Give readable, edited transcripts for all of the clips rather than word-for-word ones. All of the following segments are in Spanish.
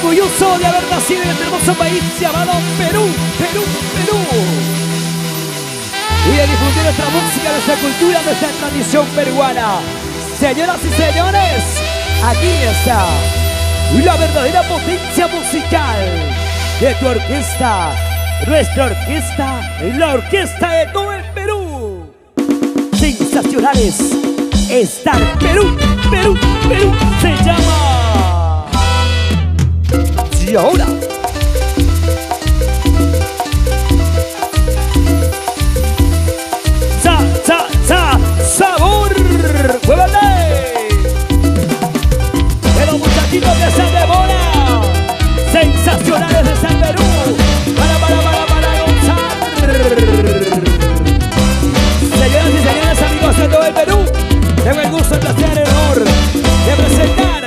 orgulloso de haber nacido en este hermoso país llamado Perú, Perú, Perú. Y de difundir nuestra música, nuestra cultura, nuestra tradición peruana. Señoras y señores, aquí está la verdadera potencia musical de tu orquesta, nuestra orquesta, la orquesta de todo el Perú. Sensacionales, Star Perú, Perú, Perú se llama. Y ahora sabor, ¡muévale! De los muchachitos de San Demora, sensacionales de San Perú, para gozar. Señoras y señores, amigos de todo el Perú, tengo el gusto, el placer, el honor de presentar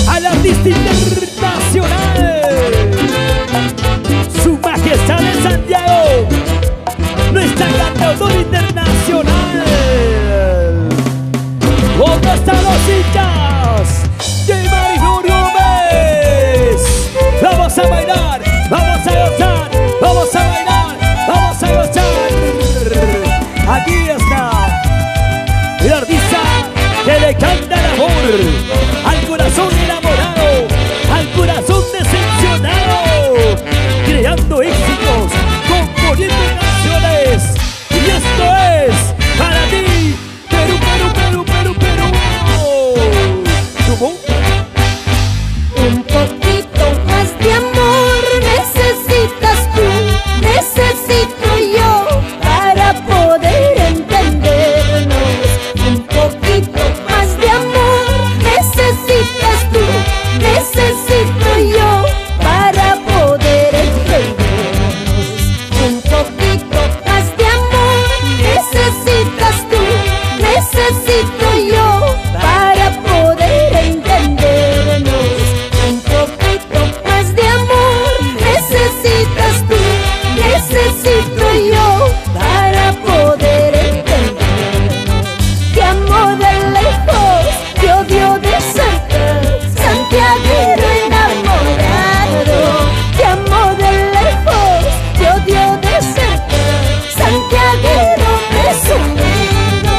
al artista internacional, Su Majestad de Santiago, nuestra cantautora internacional. ¿Dónde están los hinchas de Marijón Gómez? Vamos a bailar, vamos a gozar, vamos a bailar, vamos a gozar. Aquí está el artista que le canta el amor al corazón enamorado, al corazón decepcionado, creando éxitos, componiendo canciones. Y esto es para ti, Perú, Perú, Perú, Perú, Perú. ¿Cómo? Un poquito más de amor necesitas tú, necesito yo para poder entendernos. Un poquito más de amor necesitas tú, necesito yo para poder entendernos. Un poquito más de amor necesitas tú, necesito yo para poder entendernos. Un poquito más de amor necesitas tú, necesito yo para poder entendernos. Te amo de lejos, te odio de cerca, santiaguero enamorado. Te amo de lejos, te odio de cerca, santiaguero presumido.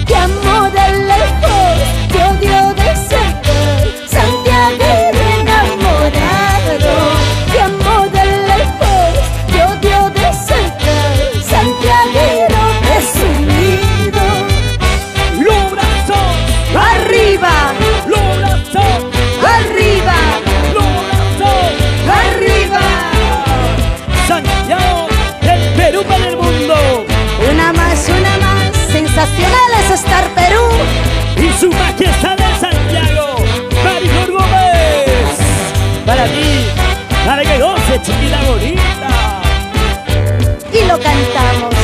Te amo de lejos, te odio de cerca, santiaguero enamorado. Te amo de lejos, te odio de cerca, santiaguero presumido. Los brazos Arriba, los brazos arriba, los brazos arriba. Santiago, el Perú para el mundo. Una más, sensacionales Star Perú. Y Su Majestad de Santiago, Marijón Gómez. Para ti, para que goce, chiquita bonita. Y lo cantamos.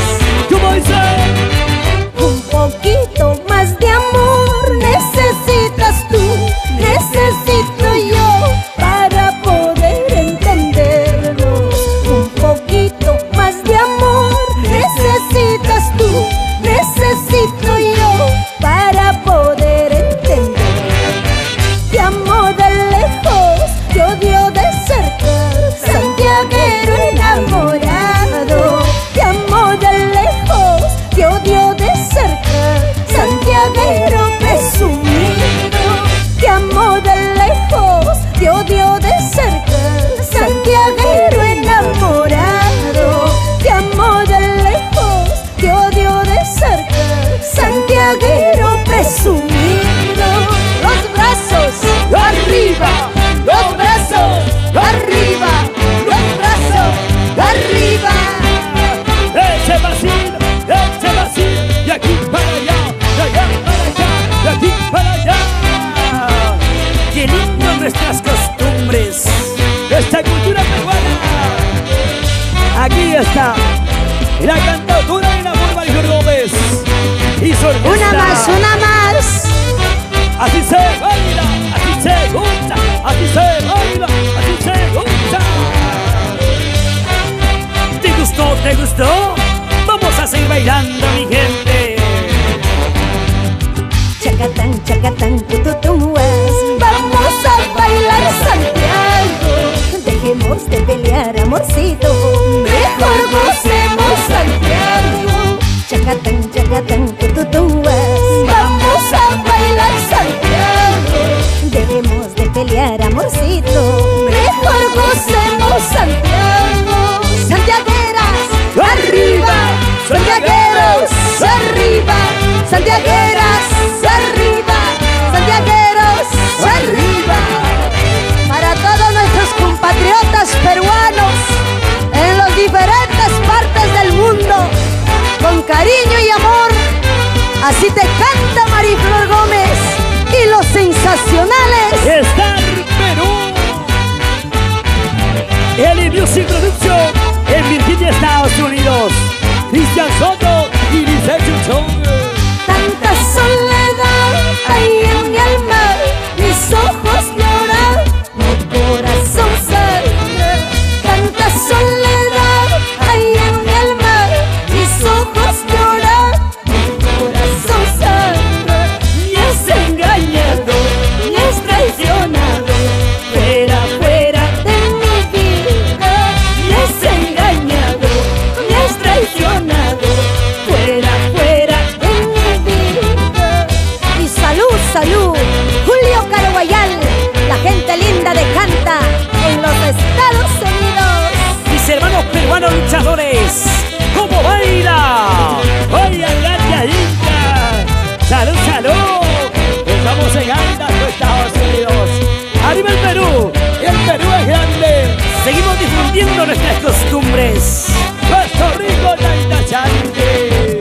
¿Cómo dice? Un poquito más de amor necesitas tú, necesito yo para poder entendernos. Un poquito más de amor necesitas tú, necesito yo para poder entender. Te amo de lejos, te odio de cerca, santiaguero enamorado. Te amo de lejos, te odio de cerca, santiaguero presumido. Te amo de lejos, te odio de cerca, santiaguero enamorado. Te amo de lejos, te odio de cerca, santiaguero presumido. Los brazos arriba, los brazos arriba, los brazos arriba. Ese vacío, de aquí para allá, de allá para allá, de aquí para allá. Qué lindo nuestras costumbres, nuestra cultura peruana. Aquí está la cantautora del amor, Marijón Gómez. Y su orquesta. Una más, una más. Así se baila, así se gusta, así se baila, así se gusta. ¿Te gustó? ¿Te gustó? Vamos a seguir bailando, mi gente. Chacatán, chacatán, tututúas. Vamos a bailar Santiago. cariño y amor. Así te canta Mariflor Gómez y los sensacionales. Star Perú. Eli Music Production en Virginia, Estados Unidos. Cristian Soto y Lice Chuchón. Tanta soledad hay en mi alma, mis ojos lloran, mi corazón sangra. Tanta soledad hay en mi alma, mis ojos lloran, mi corazón sangra. Me has engañado, me has traicionado, fuera, fuera de mi vida. me has engañado, me has traicionado, fuera, fuera. De mi vida. Y salud, salud, Julio Caraguayal, la gente linda de Canta en los Estados Unidos. Mis hermanos peruanos luchadores, ¿cómo baila? Oye, Gatia Inca. Salud, salud. Estamos en Anda, Estados Unidos. Arriba el Perú es grande. Seguimos difundiendo nuestras costumbres. Puerto Rico, Tanta Chante.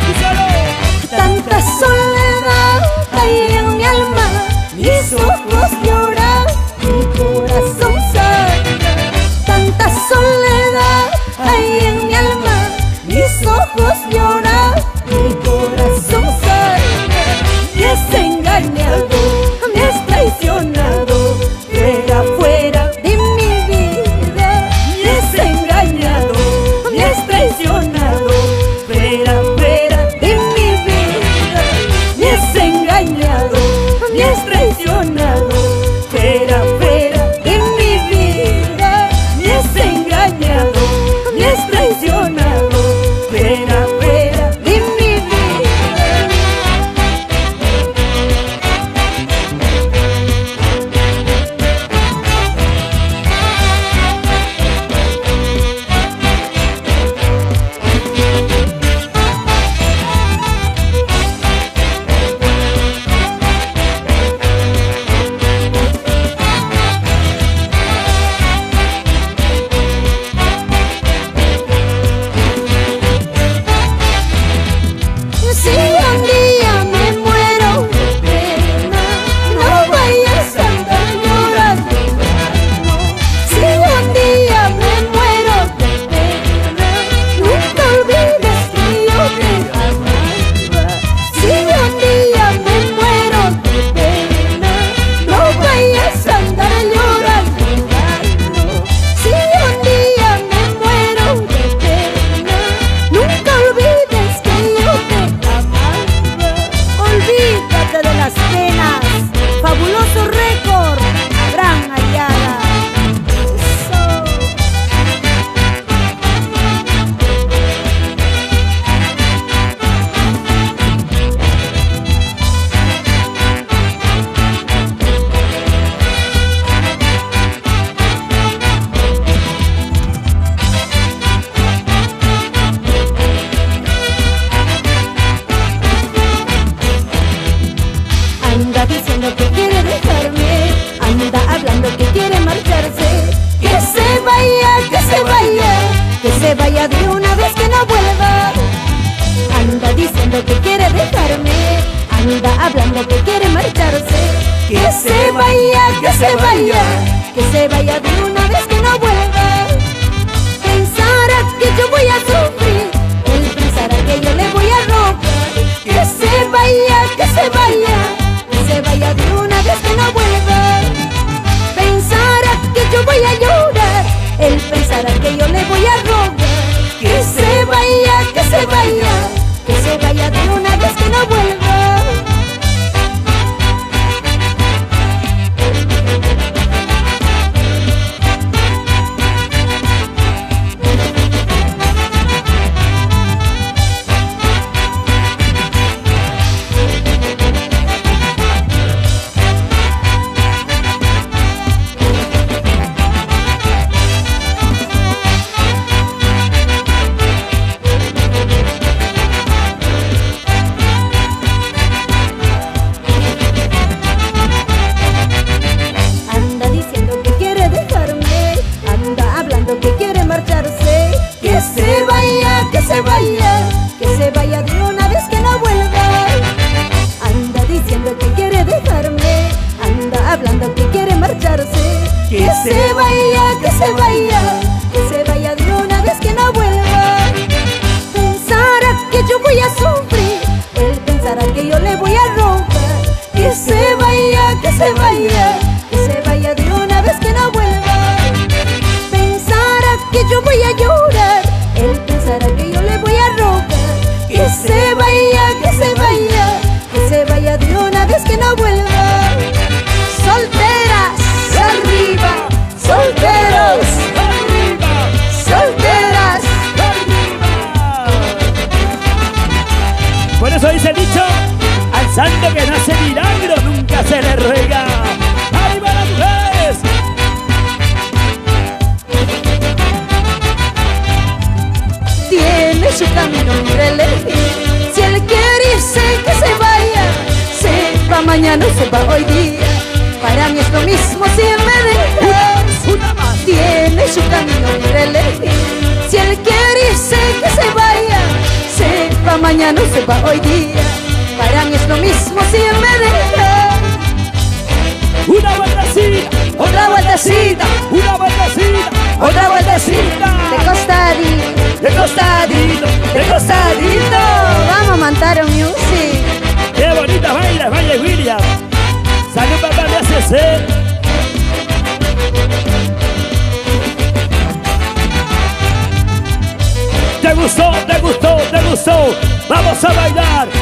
Y salud. Tanta soledad hay en mi alma, mis ojos lloran, mi corazón sangra. Tanta soledad hay en mi alma, mis ojos lloran, mi corazón sangra. Me has engañado, Me has traicionado, fuera, fuera. de mi vida. Me has engañado, me has traicionado, fuera, fuera. De mi vida. Me has engañado, me has traicionado, fuera, fuera. De mi vida. Me has engañado, me has traicionado, fuera, fuera. De mi vida. Si un día me muero de pena, no vayas a andar llorando. Si un día me muero de pena, nunca olvides que yo te amaba. Si un día me muero de pena, no vayas a andar llorando. Si un día me muero de pena, nunca olvides que yo te amaba. Olvídate de las penas. Fabuloso récord, Abraham Ayala. Eso. Anda diciendo que quiere dejarme, anda hablando que quiere marcharse. Que se vaya, que se vaya, que se vaya de una vez, que no vuelva. Anda diciendo que quiere dejarme, anda hablando que quiere marcharse. Que se vaya, que se vaya, que se vaya de una vez, que no vuelva. Pensará que yo voy a sufrir, él pensará que yo le voy a robar. Que se vaya, que se vaya, que se vaya de una vez, que no vuelva. Pensará que yo voy a llorar, él pensará que yo le voy a robar. Que se vaya, que se vaya, que se vaya de una vez, que no vuelva. se vaya de una vez que no vuelva. Anda diciendo que quiere dejarme, anda hablando que quiere marcharse. Que se vaya, que se vaya, que se vaya de una vez que no vuelva. Pensará que yo voy a sufrir, él pensará que yo le voy a romper. Que se vaya, que se vaya, que se vaya de una vez que no vuelva. Pensará que yo voy a llorar, él pensará que yo le voy a romper. Que se vaya, que se vaya, que se vaya de una vez que no vuelva. Solteras, arriba, solteros, arriba, solteras, arriba. Por eso dice el dicho, al santo que no hace milagro nunca se le ruega. ¡Arriba las mujeres! tiene su camino libre elegir. Si él quiere irse, que se vaya, se va mañana o se va hoy día. Para mí es lo mismo si él me deja. Una más. Tiene su camino libre elegir. Si él quiere irse, que se vaya, se va mañana o se va hoy día. Para mí es lo mismo si él me deja. Una vueltecita, Otra vueltecita, una vueltecita, otra vueltecita. De costadito, de costadito, de costadito. vamos a montar un music. ¡Qué bonita baila, baila William! ¡Salud, papá de ACC! ¿Te gustó? ¿Te gustó? ¿Te gustó? ¡Vamos a bailar!